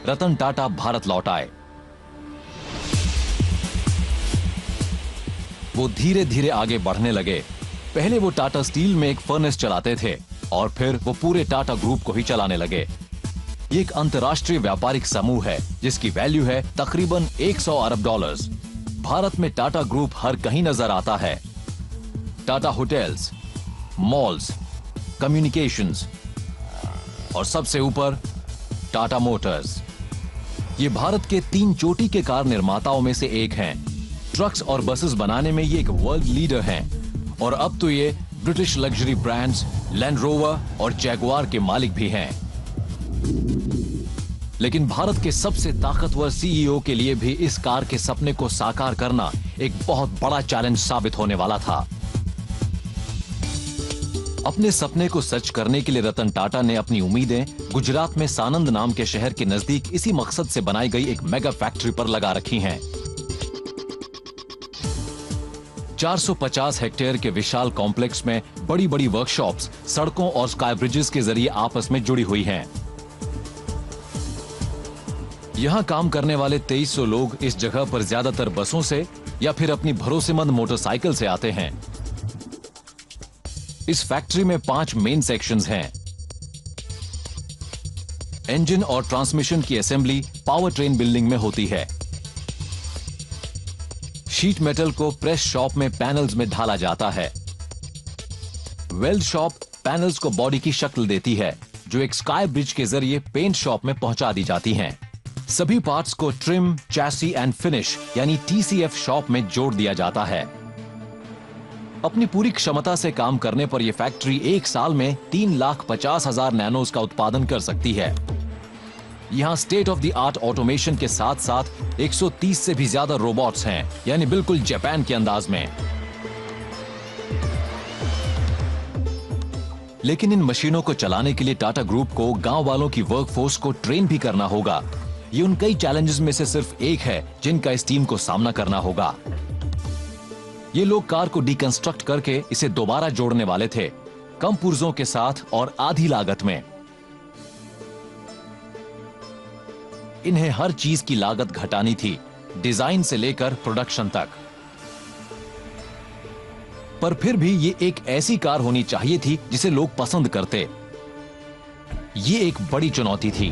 रतन टाटा भारत लौट आए। वो धीरे धीरे आगे बढ़ने लगे। पहले वो टाटा स्टील में एक फर्नेस चलाते थे और फिर वो पूरे टाटा ग्रुप को ही चलाने लगे। ये एक अंतर्राष्ट्रीय व्यापारिक समूह है जिसकी वैल्यू है तकरीबन 100 अरब डॉलर्स। भारत में टाटा ग्रुप हर कहीं नजर आता है। टाटा होटल्स, मॉल्स, कम्युनिकेशंस और सबसे ऊपर टाटा मोटर्स। ये भारत के 3 चोटी के कार निर्माताओं में से एक हैं। ट्रक्स और बसेस बनाने में ये एक वर्ल्ड लीडर हैं और अब तो ये British luxury brands land rover और जैगुआर के मालिक भी हैं। लेकिन भारत के सबसे ताकतवर सीईओ के लिए भी इस कार के सपने को साकार करना एक बहुत बड़ा चैलेंज साबित होने वाला था। अपने सपने को सच करने के लिए रतन टाटा ने अपनी उम्मीदें गुजरात में सानंद नाम के शहर के नजदीक इसी मकसद से बनाई गई एक मेगा फैक्ट्री पर लगा रखी हैं। 450 हेक्टेयर के विशाल कॉम्प्लेक्स में बड़ी बड़ी वर्कशॉप्स, सड़कों और स्काई ब्रिजेस के जरिए आपस में जुड़ी हुई हैं। यहां काम करने वाले 2300 लोग इस जगह पर ज्यादातर बसों से या फिर अपनी भरोसेमंद मोटरसाइकिल से आते हैं। इस फैक्ट्री में 5 मेन सेक्शंस हैं। इंजन और ट्रांसमिशन की असेंबली पावर ट्रेन बिल्डिंग में होती है। शीट मेटल को प्रेस शॉप में पैनल्स में ढाला जाता है। वेल्ड शॉप पैनल्स को बॉडी की शक्ल देती है जो एक स्काई ब्रिज के जरिए पेंट शॉप में पहुंचा दी जाती हैं। सभी पार्ट्स को ट्रिम, चैसी एंड फिनिश यानी टीसीएफ शॉप में जोड़ दिया जाता है। अपनी पूरी क्षमता से काम करने पर यह फैक्ट्री एक साल में 3,50,000 नैनोज का उत्पादन कर सकती है। यहां state of the art automation के साथ साथ 130 से भी ज्यादा रोबोट्स हैं, यानी बिल्कुल जापान के अंदाज में। लेकिन इन मशीनों को चलाने के लिए टाटा ग्रुप को गांव वालों की वर्कफोर्स को ट्रेन भी करना होगा। ये उन कई चैलेंजेस में से सिर्फ एक है जिनका इस टीम को सामना करना होगा। ये लोग कार को डिकंस्ट्रक्ट करके इसे दोबारा जोड़ने वाले थे, कम पुर्जों के साथ और आधी लागत में। इन्हें हर चीज की लागत घटानी थी, डिजाइन से लेकर प्रोडक्शन तक। पर फिर भी ये एक ऐसी कार होनी चाहिए थी जिसे लोग पसंद करते। ये एक बड़ी चुनौती थी।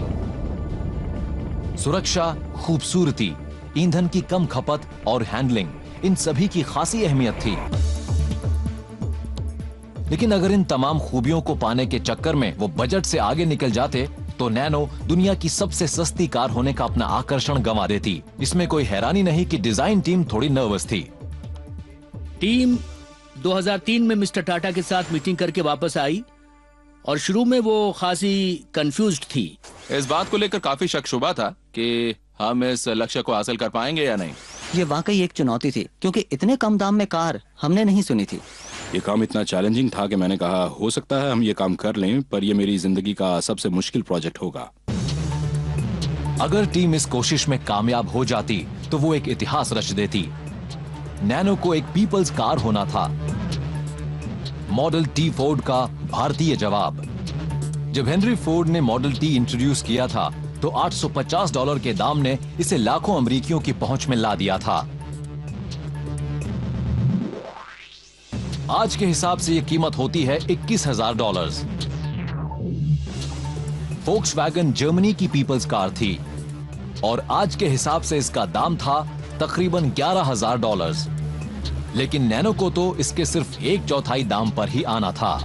सुरक्षा, खूबसूरती, ईंधन की कम खपत और हैंडलिंग, इन सभी की खासी अहमियत थी। लेकिन अगर इन तमाम खूबियों को पाने के चक्कर में वो बजट से आगे निकल जाते तो नैनो दुनिया की सबसे सस्ती कार होने का अपना आकर्षण गंवा देती। इसमें कोई हैरानी नहीं कि डिजाइन टीम थोड़ी नर्वस थी। टीम 2003 में मिस्टर टाटा के साथ मीटिंग करके वापस आई और शुरू में वो खासी कंफ्यूज्ड थी। इस बात को लेकर काफी शक शुबा था कि हम इस लक्ष्य को हासिल कर पाएंगे या नहीं। ये वाकई एक चुनौती थी क्योंकि इतने कम दाम में कार हमने नहीं सुनी थी। ये काम इतना चैलेंजिंग था कि मैंने कहा हो सकता है हम ये काम कर लें, पर ये मेरी जिंदगी का सबसे मुश्किल प्रोजेक्ट होगा। अगर टीम इस कोशिश में कामयाब हो जाती तो वो एक इतिहास रच देती। नैनो को एक पीपल्स कार होना था, मॉडल टी फोर्ड का भारतीय जवाब। जब हेनरी फोर्ड ने मॉडल टी इंट्रोड्यूस किया था तो $850 के दाम ने इसे लाखों अमेरिकियों की पहुंच में ला दिया था। आज के हिसाब से यह कीमत होती है $21,000। फोक्सवैगन जर्मनी की पीपल्स कार थी और आज के हिसाब से इसका दाम था तकरीबन $11,000। लेकिन नैनो को तो इसके सिर्फ 1/4 दाम पर ही आना था।